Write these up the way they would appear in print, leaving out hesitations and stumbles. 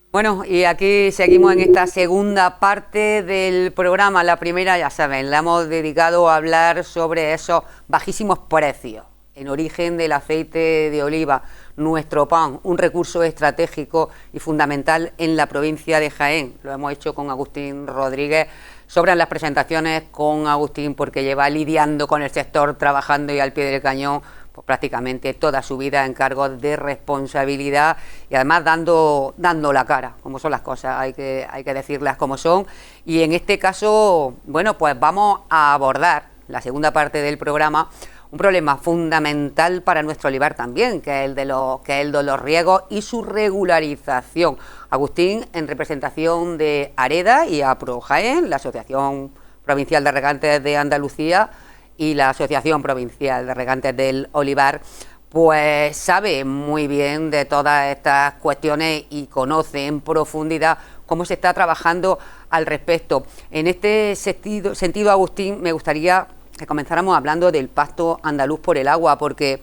Bueno, y aquí seguimos en esta segunda parte del programa. La primera, ya saben, la hemos dedicado a hablar sobre esos bajísimos precios en origen del aceite de oliva, nuestro pan, un recurso estratégico y fundamental en la provincia de Jaén. Lo hemos hecho con Agustín Rodríguez. Sobran las presentaciones con Agustín porque lleva lidiando con el sector, trabajando y al pie del cañón pues prácticamente toda su vida en cargos de responsabilidad y además dando la cara, como son las cosas, hay que decirlas como son. Y en este caso, bueno, pues vamos a abordar la segunda parte del programa, un problema fundamental para nuestro olivar también, que es el de los riegos y su regularización. Agustín, en representación de AREDA y APRO Jaén, la Asociación Provincial de Regantes de Andalucía, y la Asociación Provincial de Regantes del Olivar, pues sabe muy bien de todas estas cuestiones y conoce en profundidad cómo se está trabajando al respecto. En este sentido, Agustín, me gustaría que comenzáramos hablando del Pacto Andaluz por el Agua, porque,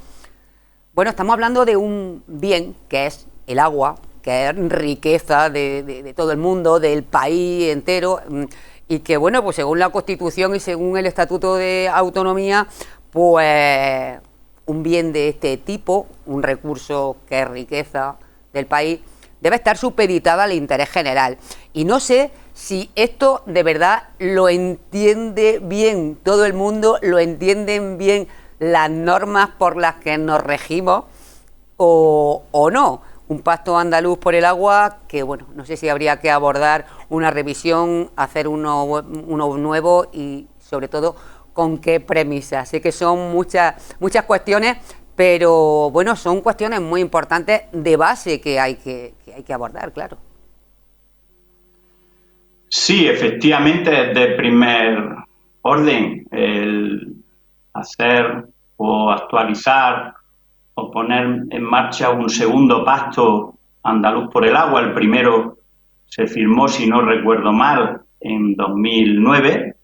bueno, estamos hablando de un bien que es el agua, que es riqueza de todo el mundo, del país entero, y que, bueno, pues según la Constitución y según el Estatuto de Autonomía, pues un bien de este tipo, un recurso que es riqueza del país, debe estar supeditada al interés general. Y no sé si esto de verdad lo entiende bien todo el mundo, lo entienden bien las normas por las que nos regimos o no. Un pacto andaluz por el agua que, bueno, no sé si habría que abordar una revisión, hacer uno nuevo y, sobre todo, con qué premisas. Sé que son muchas cuestiones, pero, bueno, son cuestiones muy importantes de base que hay que abordar, claro. Sí, efectivamente, de primer orden, el hacer o actualizar o poner en marcha un segundo pacto andaluz por el agua. El primero se firmó, si no recuerdo mal, en 2009.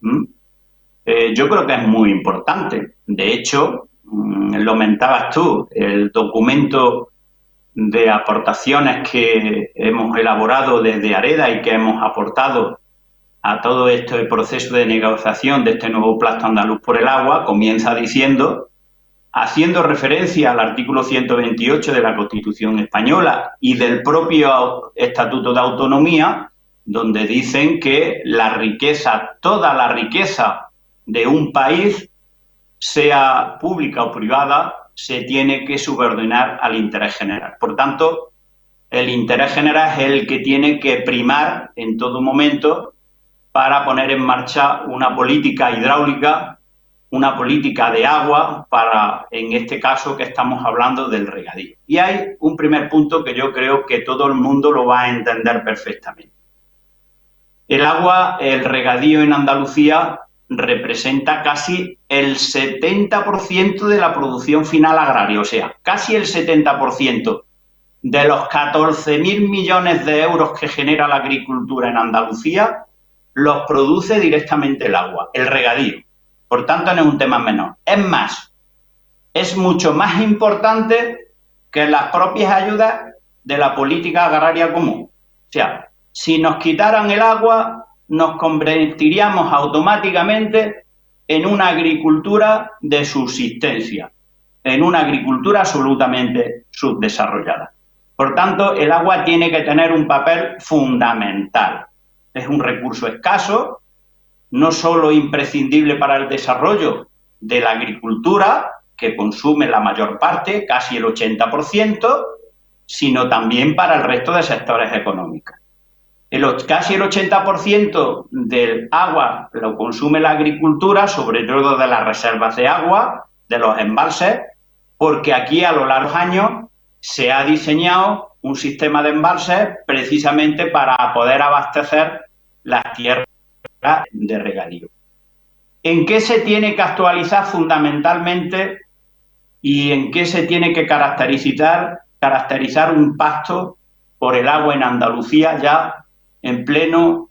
Yo creo que es muy importante. De hecho, lo comentabas tú, el documento de aportaciones que hemos elaborado desde AREDA y que hemos aportado a todo este proceso de negociación de este nuevo pacto andaluz por el agua comienza diciendo, haciendo referencia al artículo 128 de la Constitución española y del propio Estatuto de Autonomía, donde dicen que la riqueza, toda la riqueza de un país, sea pública o privada, se tiene que subordinar al interés general. Por tanto, el interés general es el que tiene que primar en todo momento para poner en marcha una política hidráulica, una política de agua para, en este caso, que estamos hablando del regadío. Y hay un primer punto que yo creo que todo el mundo lo va a entender perfectamente. El agua, el regadío en Andalucía representa casi el 70% de la producción final agraria, o sea, casi el 70% de los 14.000 millones de euros que genera la agricultura en Andalucía los produce directamente el agua, el regadío. Por tanto, no es un tema menor. Es más, es mucho más importante que las propias ayudas de la política agraria común. O sea, si nos quitaran el agua, nos convertiríamos automáticamente en una agricultura de subsistencia, en una agricultura absolutamente subdesarrollada. Por tanto, el agua tiene que tener un papel fundamental. Es un recurso escaso, no solo imprescindible para el desarrollo de la agricultura, que consume la mayor parte, casi el 80%, sino también para el resto de sectores económicos. Casi el 80% del agua lo consume la agricultura, sobre todo de las reservas de agua, de los embalses, porque aquí a lo largo de los años se ha diseñado un sistema de embalses precisamente para poder abastecer las tierras de regadío. ¿En qué se tiene que actualizar fundamentalmente y en qué se tiene que caracterizar un pacto por el agua en Andalucía ya en pleno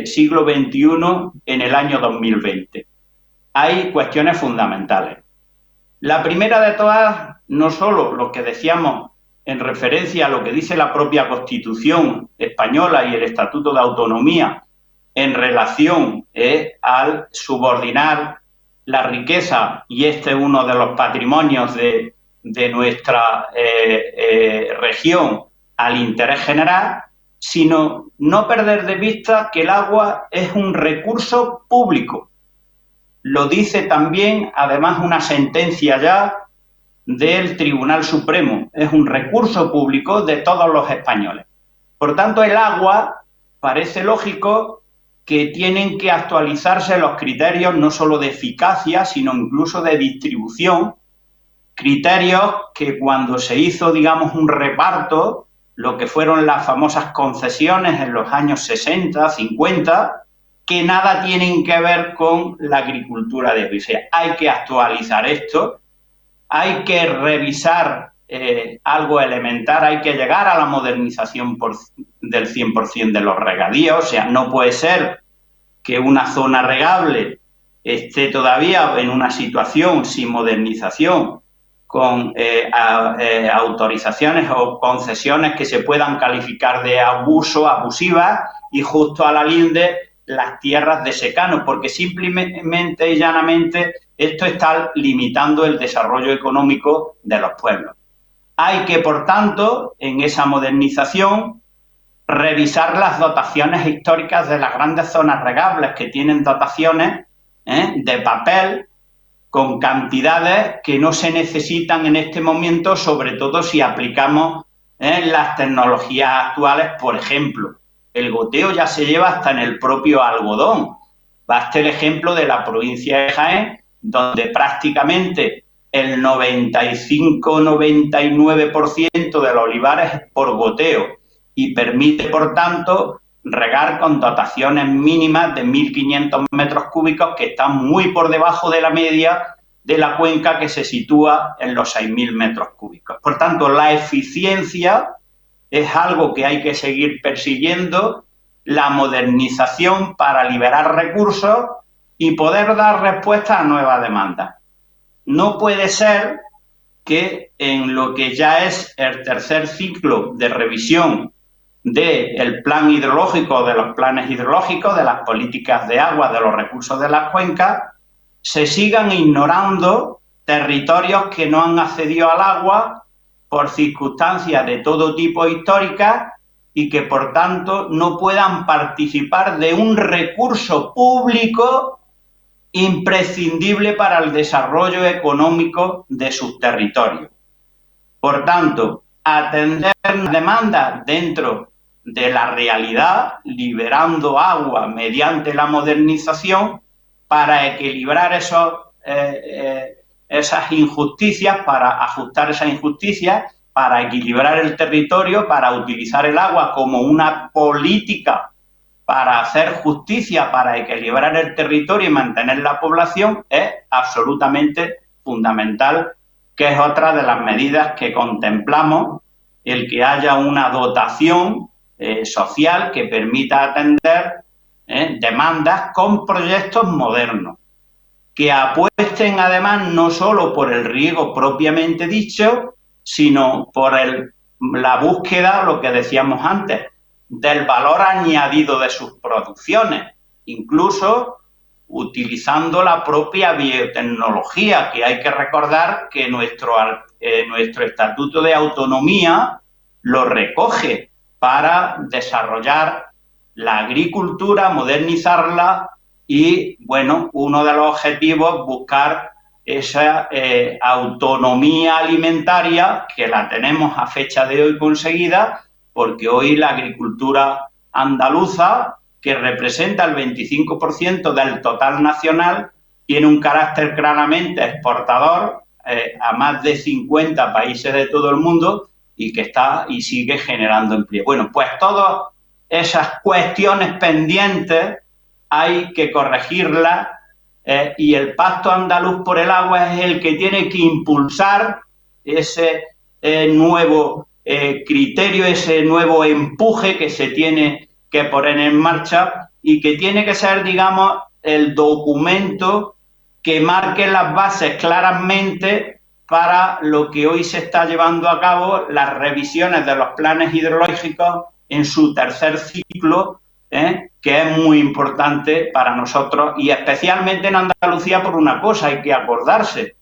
siglo XXI en el año 2020? Hay cuestiones fundamentales. La primera de todas, no solo lo que decíamos en referencia a lo que dice la propia Constitución española y el Estatuto de Autonomía en relación al subordinar la riqueza, y este es uno de los patrimonios de nuestra región, al interés general, sino no perder de vista que el agua es un recurso público. Lo dice también, además, una sentencia ya del Tribunal Supremo. Es un recurso público de todos los españoles. Por tanto, el agua parece lógico que tienen que actualizarse los criterios no solo de eficacia, sino incluso de distribución, criterios que cuando se hizo, digamos, un reparto, lo que fueron las famosas concesiones en los años 60, 50, que nada tienen que ver con la agricultura de hoy. O sea, hay que actualizar esto, hay que revisar algo elemental, hay que llegar a la modernización del 100% de los regadíos. O sea, no puede ser que una zona regable esté todavía en una situación sin modernización, con autorizaciones o concesiones que se puedan calificar de abuso, abusivas, y justo a la linde las tierras de secano, porque simplemente y llanamente esto está limitando el desarrollo económico de los pueblos. Hay que, por tanto, en esa modernización, revisar las dotaciones históricas de las grandes zonas regables, que tienen dotaciones de papel con cantidades que no se necesitan en este momento, sobre todo si aplicamos las tecnologías actuales. Por ejemplo, el goteo ya se lleva hasta en el propio algodón. Basta el ejemplo de la provincia de Jaén, donde prácticamente el 95-99% de los olivares es por goteo y permite, por tanto, regar con dotaciones mínimas de 1.500 metros cúbicos, que están muy por debajo de la media de la cuenca, que se sitúa en los 6.000 metros cúbicos. Por tanto, la eficiencia es algo que hay que seguir persiguiendo, la modernización para liberar recursos y poder dar respuesta a nuevas demandas. No puede ser que en lo que ya es el tercer ciclo de revisión del plan hidrológico, de los planes hidrológicos, de las políticas de agua, de los recursos de las cuencas, se sigan ignorando territorios que no han accedido al agua por circunstancias de todo tipo históricas y que, por tanto, no puedan participar de un recurso público imprescindible para el desarrollo económico de sus territorios. Por tanto, atender demandas dentro de la realidad, liberando agua mediante la modernización para equilibrar esas injusticias, para ajustar esas injusticias, para equilibrar el territorio, para utilizar el agua como una política para hacer justicia, para equilibrar el territorio y mantener la población, es absolutamente fundamental, que es otra de las medidas que contemplamos, el que haya una dotación social que permita atender demandas con proyectos modernos, que apuesten además no solo por el riego propiamente dicho, sino por la búsqueda, lo que decíamos antes, del valor añadido de sus producciones, incluso utilizando la propia biotecnología, que hay que recordar que nuestro Estatuto de Autonomía lo recoge para desarrollar la agricultura, modernizarla y, bueno, uno de los objetivos, buscar esa autonomía alimentaria, que la tenemos a fecha de hoy conseguida, porque hoy la agricultura andaluza, que representa el 25% del total nacional, tiene un carácter claramente exportador a más de 50 países de todo el mundo y que está y sigue generando empleo. Bueno, pues todas esas cuestiones pendientes hay que corregirlas y el Pacto Andaluz por el Agua es el que tiene que impulsar ese nuevo criterio, ese nuevo empuje que se tiene que poner en marcha y que tiene que ser, digamos, el documento que marque las bases claramente para lo que hoy se está llevando a cabo, las revisiones de los planes hidrológicos en su tercer ciclo, que es muy importante para nosotros y especialmente en Andalucía por una cosa, hay que acordarse,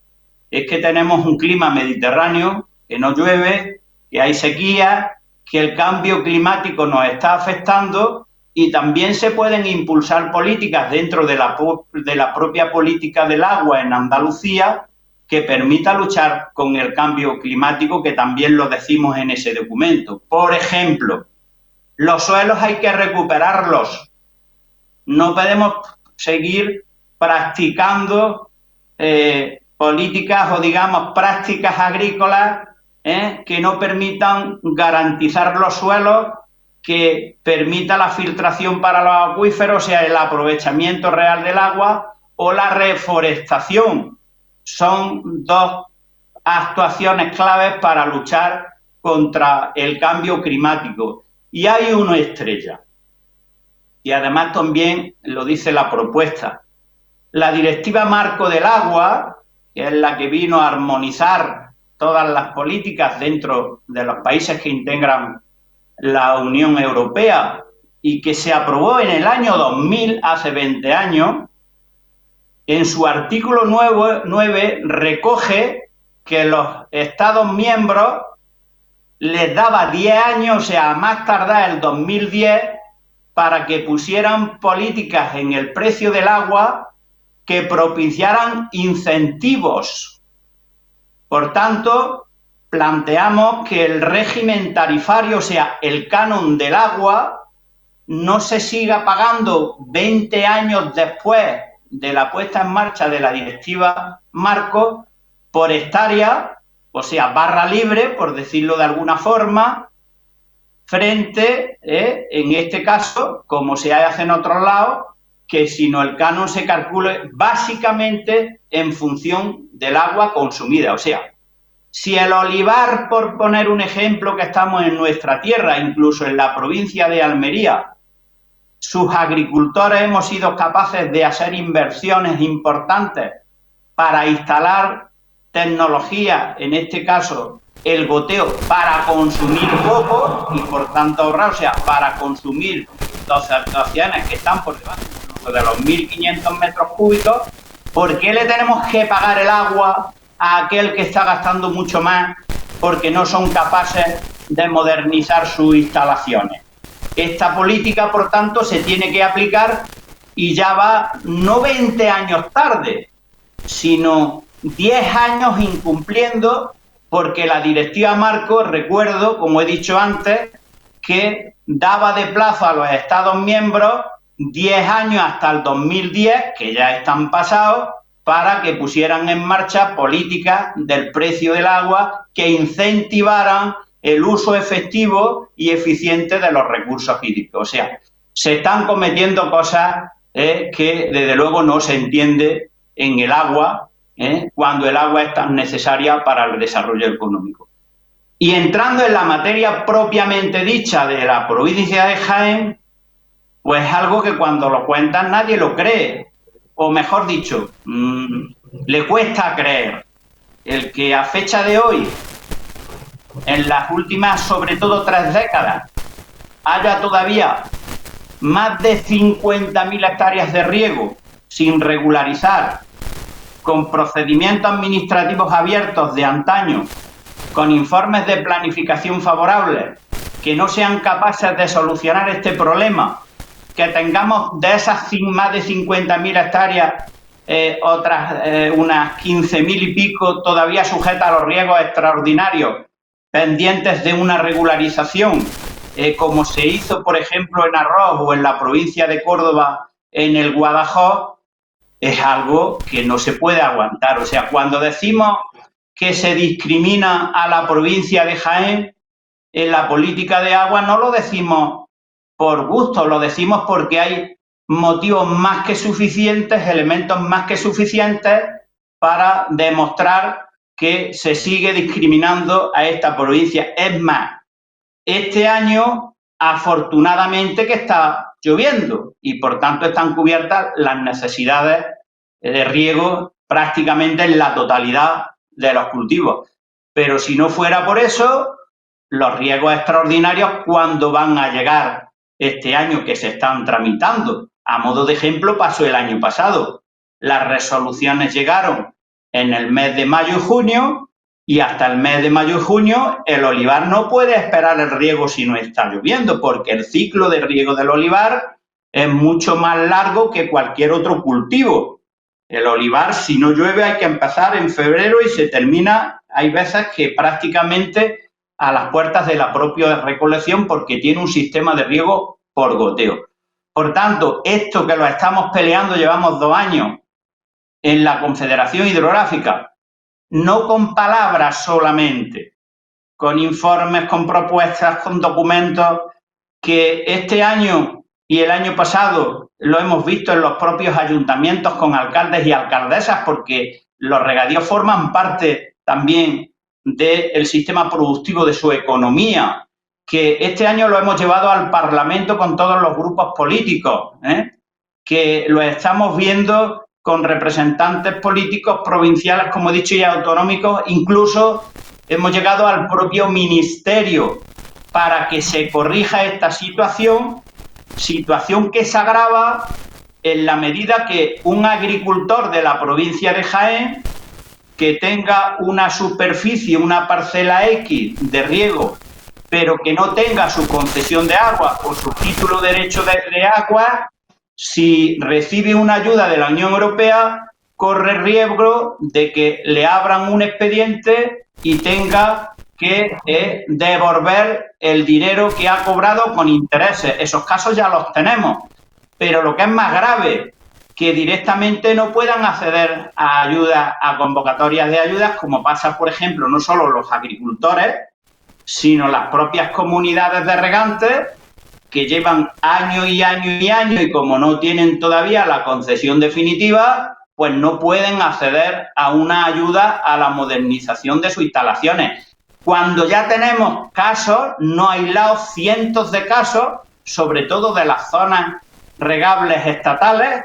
es que tenemos un clima mediterráneo, que no llueve, que hay sequía, que el cambio climático nos está afectando y también se pueden impulsar políticas dentro de la propia política del agua en Andalucía que permita luchar con el cambio climático, que también lo decimos en ese documento. Por ejemplo, los suelos hay que recuperarlos. No podemos seguir practicando políticas o, digamos, prácticas agrícolas que no permitan garantizar los suelos, que permita la filtración para los acuíferos, o sea, el aprovechamiento real del agua o la reforestación. Son dos actuaciones claves para luchar contra el cambio climático. Y hay una estrella. Y además también lo dice la propuesta. La Directiva Marco del Agua, que es la que vino a armonizar todas las políticas dentro de los países que integran la Unión Europea y que se aprobó en el año 2000, hace 20 años, en su artículo 9 recoge que los Estados miembros les daba 10 años, o sea, a más tardar el 2010, para que pusieran políticas en el precio del agua que propiciaran incentivos. Por tanto, planteamos que el régimen tarifario, o sea, el canon del agua, no se siga pagando 20 años después de la puesta en marcha de la Directiva Marco por hectárea, o sea, barra libre, por decirlo de alguna forma, frente, en este caso, como se hace en otros lados, que si no el canon se calcule básicamente en función del agua consumida. O sea, si el olivar, por poner un ejemplo que estamos en nuestra tierra, incluso en la provincia de Almería, sus agricultores hemos sido capaces de hacer inversiones importantes para instalar tecnología, en este caso el goteo, para consumir poco y por tanto ahorrar, o sea, para consumir dotaciones que están por debajo de los 1.500 metros cúbicos. ¿Por qué le tenemos que pagar el agua a aquel que está gastando mucho más porque no son capaces de modernizar sus instalaciones? Esta política, por tanto, se tiene que aplicar y ya va no 20 años tarde, sino 10 años incumpliendo, porque la Directiva Marco, recuerdo, como he dicho antes, que daba de plazo a los Estados miembros 10 años hasta el 2010, que ya están pasados, para que pusieran en marcha políticas del precio del agua que incentivaran el uso efectivo y eficiente de los recursos hídricos. O sea, se están cometiendo cosas que desde luego no se entiende en el agua, cuando el agua es tan necesaria para el desarrollo económico. Y entrando en la materia propiamente dicha de la provincia de Jaén, pues es algo que cuando lo cuentan nadie lo cree, o mejor dicho, le cuesta creer. El que a fecha de hoy, en las últimas, sobre todo 3 décadas, haya todavía más de 50.000 hectáreas de riego sin regularizar, con procedimientos administrativos abiertos de antaño, con informes de planificación favorables, que no sean capaces de solucionar este problema, que tengamos de esas más de 50.000 hectáreas, otras unas 15.000 y pico todavía sujetas a los riegos extraordinarios, pendientes de una regularización, como se hizo, por ejemplo, en Arroz o en la provincia de Córdoba, en el Guadalajara, es algo que no se puede aguantar. O sea, cuando decimos que se discrimina a la provincia de Jaén en la política de agua, no lo decimos por gusto, lo decimos porque hay motivos más que suficientes, elementos más que suficientes para demostrar que se sigue discriminando a esta provincia. Es más, este año, afortunadamente, que está lloviendo y, por tanto, están cubiertas las necesidades de riego prácticamente en la totalidad de los cultivos. Pero si no fuera por eso, los riegos extraordinarios, ¿cuándo van a llegar este año que se están tramitando? A modo de ejemplo, pasó el año pasado. Las resoluciones llegaron en el mes de mayo y junio, y hasta el mes de mayo y junio el olivar no puede esperar el riego si no está lloviendo, porque el ciclo de riego del olivar es mucho más largo que cualquier otro cultivo. El olivar, si no llueve, hay que empezar en febrero y se termina, hay veces que prácticamente a las puertas de la propia recolección, porque tiene un sistema de riego por goteo. Por tanto, esto que lo estamos peleando, llevamos 2 años en la Confederación Hidrográfica, no con palabras solamente, con informes, con propuestas, con documentos, que este año y el año pasado lo hemos visto en los propios ayuntamientos con alcaldes y alcaldesas, porque los regadíos forman parte también del sistema productivo de su economía, que este año lo hemos llevado al Parlamento con todos los grupos políticos, que lo estamos viendo con representantes políticos provinciales, como he dicho, y autonómicos. Incluso hemos llegado al propio ministerio para que se corrija esta situación que se agrava en la medida que un agricultor de la provincia de Jaén que tenga una superficie, una parcela X de riego, pero que no tenga su concesión de agua o su título de derecho de agua, si recibe una ayuda de la Unión Europea, corre riesgo de que le abran un expediente y tenga que devolver el dinero que ha cobrado con intereses. Esos casos ya los tenemos. Pero lo que es más grave, que directamente no puedan acceder a ayudas, a convocatorias de ayudas, como pasa, por ejemplo, no solo los agricultores, sino las propias comunidades de regantes, que llevan años y años y años y como no tienen todavía la concesión definitiva, pues no pueden acceder a una ayuda a la modernización de sus instalaciones. Cuando ya tenemos casos, no aislados, cientos de casos, sobre todo de las zonas regables estatales,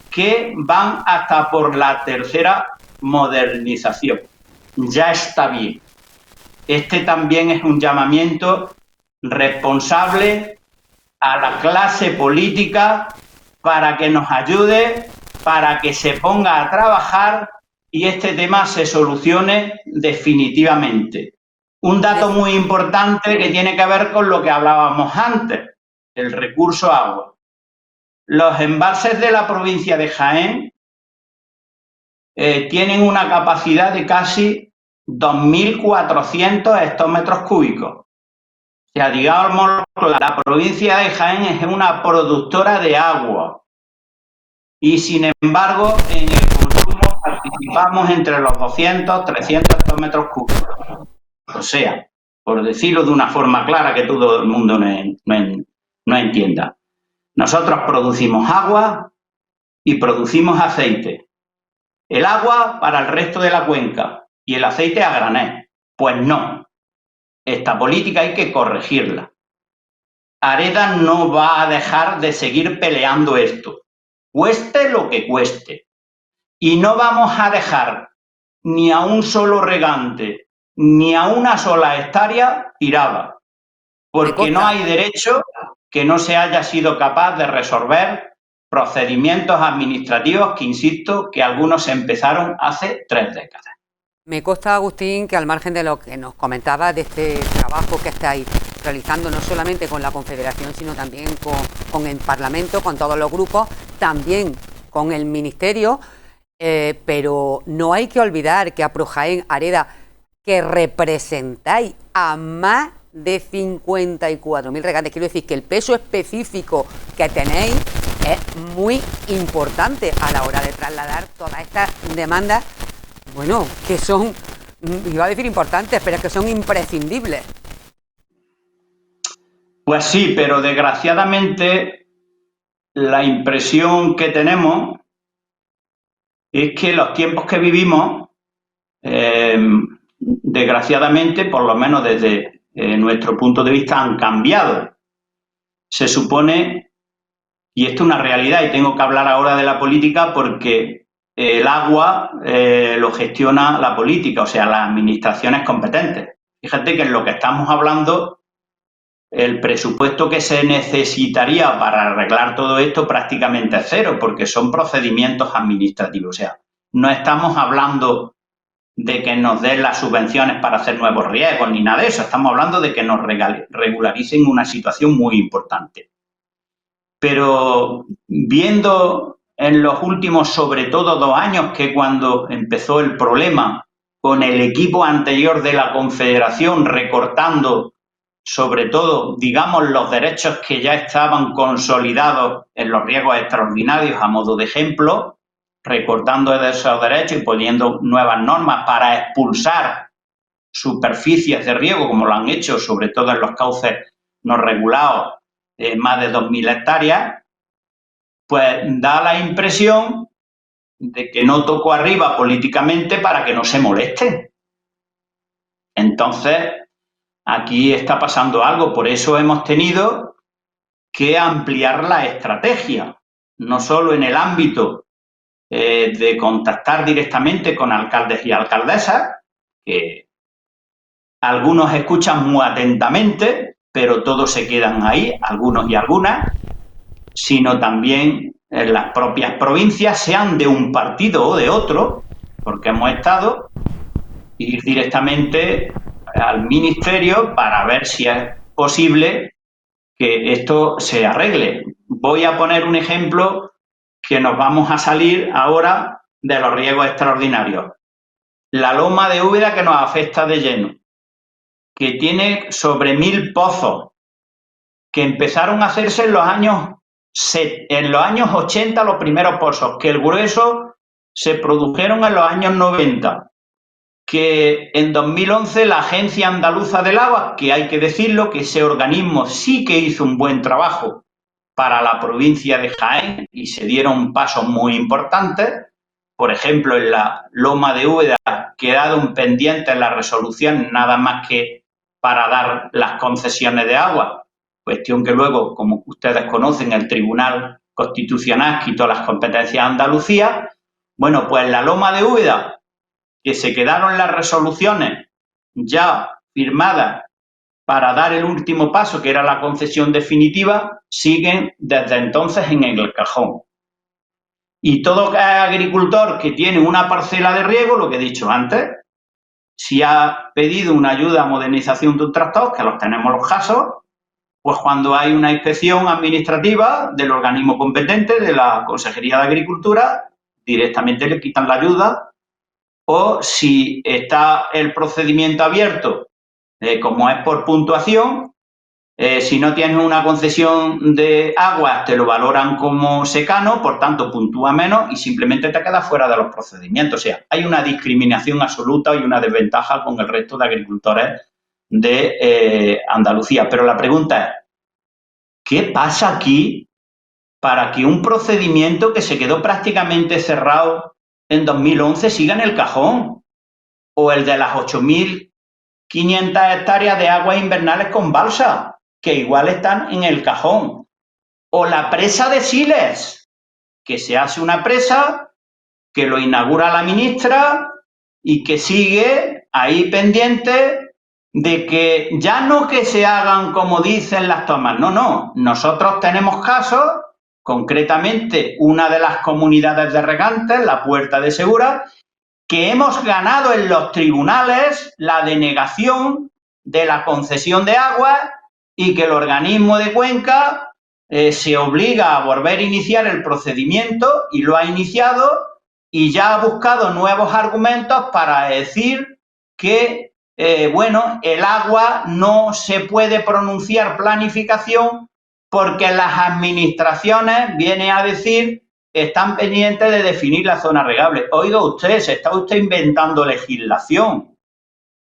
que van hasta por la tercera modernización. Ya está bien. Este también es un llamamiento responsable a la clase política para que nos ayude, para que se ponga a trabajar y este tema se solucione definitivamente. Un dato muy importante que tiene que ver con lo que hablábamos antes, el recurso agua. Los embalses de la provincia de Jaén tienen una capacidad de casi 2.400 hectómetros cúbicos. O sea, digamos, la provincia de Jaén es una productora de agua y, sin embargo, en el consumo participamos entre los 200, 300 hectómetros cúbicos. O sea, por decirlo de una forma clara que todo el mundo no entienda, nosotros producimos agua y producimos aceite. El agua para el resto de la cuenca y el aceite a granel. Pues no. Esta política hay que corregirla. AREDA no va a dejar de seguir peleando esto, cueste lo que cueste. Y no vamos a dejar ni a un solo regante, ni a una sola hectárea tirada, porque no hay derecho que no se haya sido capaz de resolver procedimientos administrativos que, insisto, que algunos se empezaron hace 3 décadas. Me consta, Agustín, que al margen de lo que nos comentabas de este trabajo que estáis realizando, no solamente con la Confederación, sino también con el Parlamento, con todos los grupos, también con el Ministerio, pero no hay que olvidar que a Projaén, AREDA, que representáis a más de 54.000 regantes, quiero decir que el peso específico que tenéis es muy importante a la hora de trasladar todas estas demandas. Bueno, que son, iba a decir importantes, pero es que son imprescindibles. Pues sí, pero desgraciadamente la impresión que tenemos es que los tiempos que vivimos, desgraciadamente, por lo menos desde nuestro punto de vista, han cambiado. Se supone, y esto es una realidad, y tengo que hablar ahora de la política porque el agua lo gestiona la política, o sea, las administraciones competentes. Fíjate que en lo que estamos hablando, el presupuesto que se necesitaría para arreglar todo esto prácticamente es cero, porque son procedimientos administrativos. O sea, no estamos hablando de que nos den las subvenciones para hacer nuevos riegos ni nada de eso. Estamos hablando de que nos regularicen una situación muy importante. Pero viendo en los últimos, sobre todo 2 años, que cuando empezó el problema con el equipo anterior de la Confederación recortando, sobre todo, digamos, los derechos que ya estaban consolidados en los riegos extraordinarios, a modo de ejemplo, recortando esos derechos y poniendo nuevas normas para expulsar superficies de riego, como lo han hecho, sobre todo en los cauces no regulados, más de 2.000 hectáreas, pues da la impresión de que no tocó arriba políticamente para que no se molesten. Entonces, aquí está pasando algo, por eso hemos tenido que ampliar la estrategia, no solo en el ámbito de contactar directamente con alcaldes y alcaldesas, que algunos escuchan muy atentamente, pero todos se quedan ahí, algunos y algunas, sino también en las propias provincias, sean de un partido o de otro, porque hemos estado, ir directamente al ministerio para ver si es posible que esto se arregle. Voy a poner un ejemplo que nos vamos a salir ahora de los riegos extraordinarios. La loma de Úbeda, que nos afecta de lleno, que tiene sobre 1.000 pozos, que empezaron a hacerse en los años 80 los primeros pozos, que el grueso se produjeron en los años 90, que en 2011 la Agencia Andaluza del Agua, que hay que decirlo, que ese organismo sí que hizo un buen trabajo para la provincia de Jaén y se dieron pasos muy importantes. Por ejemplo, en la loma de Úbeda quedaron pendientes las resoluciones nada más que para dar las concesiones de agua, cuestión que luego, como ustedes conocen, el Tribunal Constitucional quitó las competencias a Andalucía. Bueno, pues la loma de Úbeda, que se quedaron las resoluciones ya firmadas para dar el último paso, que era la concesión definitiva, siguen desde entonces en el cajón. Y todo agricultor que tiene una parcela de riego, lo que he dicho antes, si ha pedido una ayuda a modernización de un tractor, que los tenemos los casos, pues cuando hay una inspección administrativa del organismo competente, de la Consejería de Agricultura, directamente le quitan la ayuda. O si está el procedimiento abierto, como es por puntuación, si no tienes una concesión de aguas, te lo valoran como secano, por tanto puntúa menos y simplemente te quedas fuera de los procedimientos. O sea, hay una discriminación absoluta y una desventaja con el resto de agricultores de Andalucía. Pero la pregunta es, ¿qué pasa aquí para que un procedimiento que se quedó prácticamente cerrado en 2011 siga en el cajón? O el de las 8.500 hectáreas de aguas invernales con balsa, que igual están en el cajón. O la presa de Siles, que se hace una presa, que lo inaugura la ministra y que sigue ahí pendiente de que ya no que se hagan como dicen las tomas, no, nosotros tenemos casos, concretamente una de las comunidades de regantes, la Puerta de Segura, que hemos ganado en los tribunales la denegación de la concesión de agua y que el organismo de Cuenca se obliga a volver a iniciar el procedimiento y lo ha iniciado y ya ha buscado nuevos argumentos para decir que, bueno, el agua no se puede pronunciar planificación porque las administraciones, viene a decir, están pendientes de definir la zona regable. Oiga usted, se está usted inventando legislación.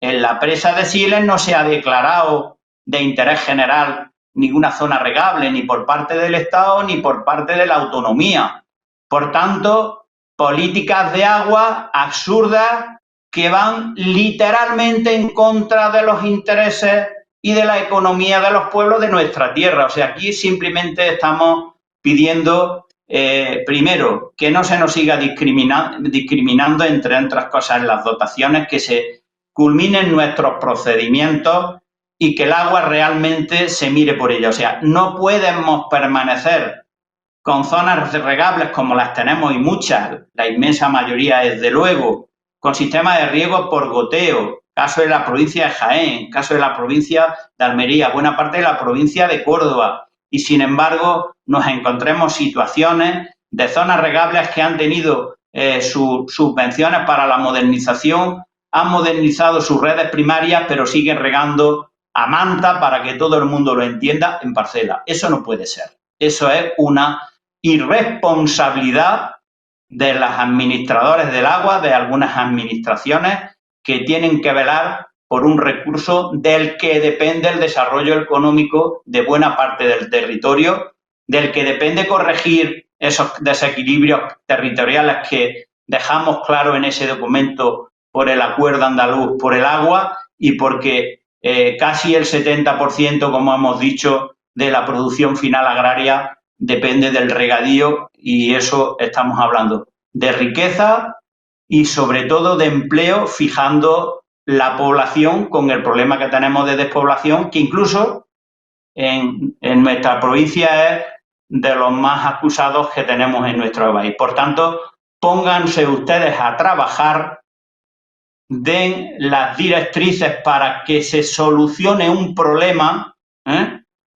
En la presa de Siles no se ha declarado de interés general ninguna zona regable, ni por parte del Estado ni por parte de la autonomía. Por tanto, políticas de agua absurdas que van literalmente en contra de los intereses y de la economía de los pueblos de nuestra tierra. O sea, aquí simplemente estamos pidiendo primero, que no se nos siga discriminando, entre otras cosas, en las dotaciones, que se culminen nuestros procedimientos y que el agua realmente se mire por ella. O sea, no podemos permanecer con zonas regables como las tenemos y muchas, la inmensa mayoría desde luego, con sistemas de riego por goteo, caso de la provincia de Jaén, caso de la provincia de Almería, buena parte de la provincia de Córdoba, y sin embargo nos encontremos situaciones de zonas regables que han tenido sus subvenciones para la modernización, han modernizado sus redes primarias, pero siguen regando a manta, para que todo el mundo lo entienda, en parcela. Eso no puede ser. Eso es una irresponsabilidad de los administradores del agua, de algunas administraciones que tienen que velar por un recurso del que depende el desarrollo económico de buena parte del territorio, del que depende corregir esos desequilibrios territoriales que dejamos claro en ese documento por el Acuerdo Andaluz por el Agua y porque casi el 70%, como hemos dicho, de la producción final agraria depende del regadío, y eso estamos hablando de riqueza y sobre todo de empleo, fijando la población con el problema que tenemos de despoblación, que incluso en nuestra provincia es de los más acusados que tenemos en nuestro país. Por tanto, pónganse ustedes a trabajar, den las directrices para que se solucione un problema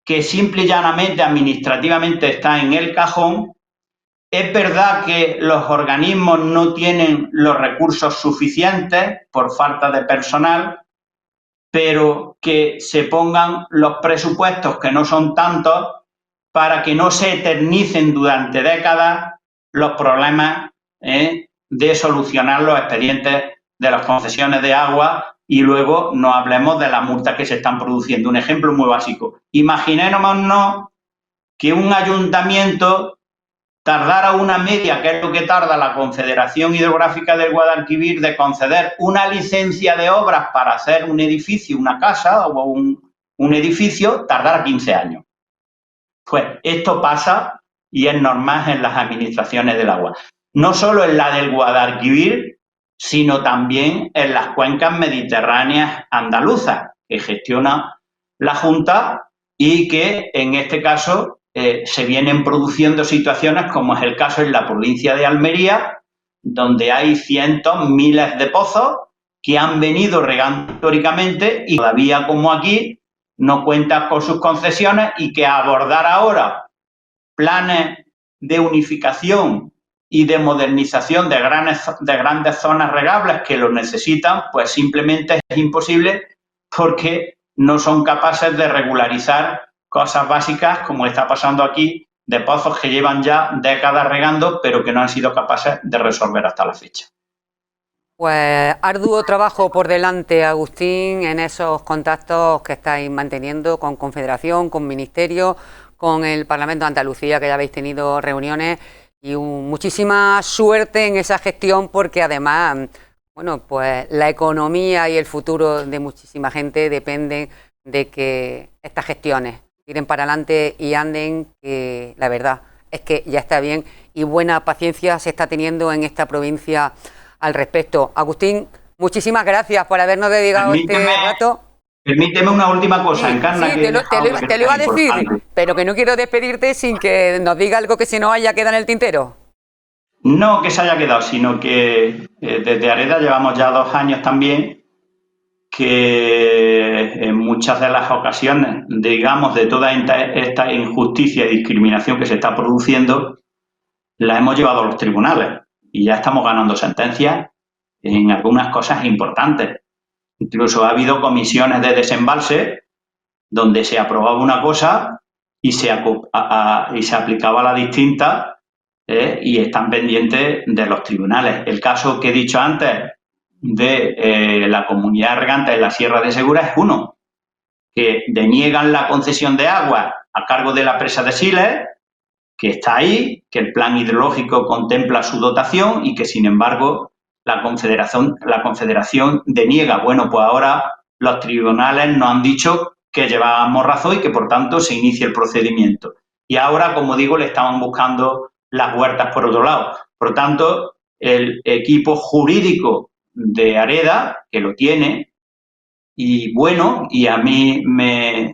que simple y llanamente administrativamente está en el cajón. Es verdad que los organismos no tienen los recursos suficientes por falta de personal, pero que se pongan los presupuestos, que no son tantos, para que no se eternicen durante décadas los problemas de solucionar los expedientes de las concesiones de agua, y luego no hablemos de las multas que se están produciendo. Un ejemplo muy básico. Imaginémonos que un ayuntamiento tardara una media, que es lo que tarda la Confederación Hidrográfica del Guadalquivir, de conceder una licencia de obras para hacer un edificio, una casa o un edificio, tardara 15 años. Pues esto pasa y es normal en las administraciones del agua. No solo en la del Guadalquivir, sino también en las cuencas mediterráneas andaluzas que gestiona la Junta, y que en este caso se vienen produciendo situaciones como es el caso en la provincia de Almería, donde hay cientos, miles de pozos que han venido regando históricamente y todavía, como aquí, no cuentan con sus concesiones, y que abordar ahora planes de unificación y de modernización de grandes zonas regables que lo necesitan, pues simplemente es imposible, porque no son capaces de regularizar cosas básicas como está pasando aquí, de pozos que llevan ya décadas regando, pero que no han sido capaces de resolver hasta la fecha. Pues arduo trabajo por delante, Agustín, en esos contactos que estáis manteniendo con Confederación, con Ministerio, con el Parlamento de Andalucía, que ya habéis tenido reuniones, y muchísima suerte en esa gestión, porque además, bueno, pues la economía y el futuro de muchísima gente dependen de que estas gestiones tiren para adelante y anden, que la verdad es que ya está bien y buena paciencia se está teniendo en esta provincia al respecto. Agustín, muchísimas gracias por habernos dedicado este rato. Permíteme una última cosa, Sí, Encarna. sí, te lo iba a decir, pero que no quiero despedirte sin que nos diga algo que se nos haya quedado en el tintero. No que se haya quedado, sino que desde AREDA llevamos ya 2 años también, que en muchas de las ocasiones, digamos, de toda esta injusticia y discriminación que se está produciendo, la hemos llevado a los tribunales y ya estamos ganando sentencias en algunas cosas importantes. Incluso ha habido comisiones de desembalse donde se aprobaba una cosa y se aplicaba la distinta, y están pendientes de los tribunales. El caso que he dicho antes de la comunidad regante de la Sierra de Segura es uno, que deniegan la concesión de agua a cargo de la presa de Siles, que está ahí, que el plan hidrológico contempla su dotación y que, sin embargo, la Confederación deniega. Bueno, pues ahora los tribunales nos han dicho que llevábamos razón y que, por tanto, se inicie el procedimiento. Y ahora, como digo, le estaban buscando las huertas por otro lado. Por lo tanto, el equipo jurídico de Areda, que lo tiene, y bueno, y a mí me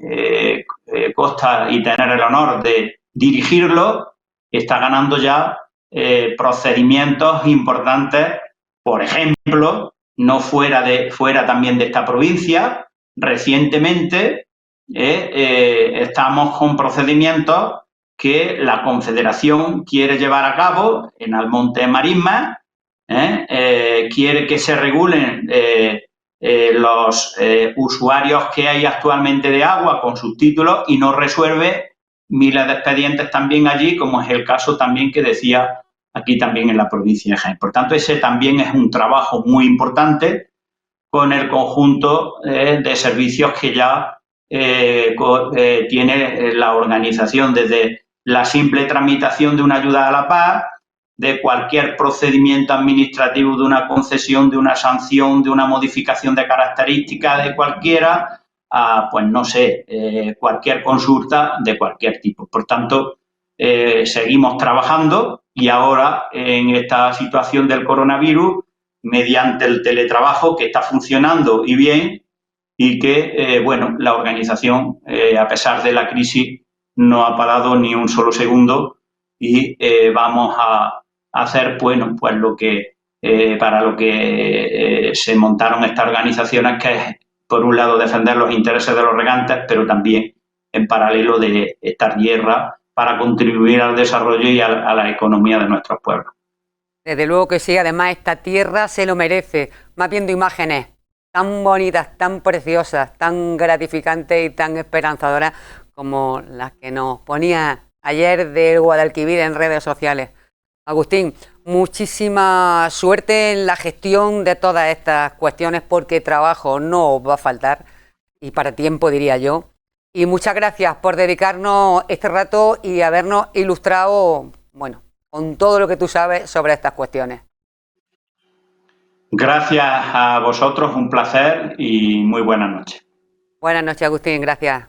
consta y tener el honor de dirigirlo, está ganando ya procedimientos importantes, por ejemplo, no fuera también de esta provincia, recientemente estamos con procedimientos que la Confederación quiere llevar a cabo en Almonte Marismas, quiere que se regulen los usuarios que hay actualmente de agua con sus títulos y no resuelve miles de expedientes también allí, como es el caso también que decía aquí también en la provincia de Jaén. Por tanto, ese también es un trabajo muy importante con el conjunto de servicios que ya tiene la organización, desde la simple tramitación de una ayuda a la paz, de cualquier procedimiento administrativo, de una concesión, de una sanción, de una modificación de características de cualquiera, a, pues no sé, cualquier consulta de cualquier tipo. Por tanto, seguimos trabajando y ahora en esta situación del coronavirus, mediante el teletrabajo que está funcionando y bien, y que, bueno, la organización, a pesar de la crisis, no ha parado ni un solo segundo y vamos a hacer, bueno, pues lo que para lo que se montaron estas organizaciones, que es, por un lado, defender los intereses de los regantes, pero también, en paralelo, de esta tierra para contribuir al desarrollo y a la economía de nuestros pueblos. Desde luego que sí, además esta tierra se lo merece. Más viendo imágenes tan bonitas, tan preciosas, tan gratificantes y tan esperanzadoras como las que nos ponía ayer del Guadalquivir en redes sociales. Agustín, muchísima suerte en la gestión de todas estas cuestiones, porque trabajo no os va a faltar, y para tiempo, diría yo. Y muchas gracias por dedicarnos este rato y habernos ilustrado, bueno, con todo lo que tú sabes sobre estas cuestiones. Gracias a vosotros, un placer y muy buenas noches. Buenas noches, Agustín, gracias.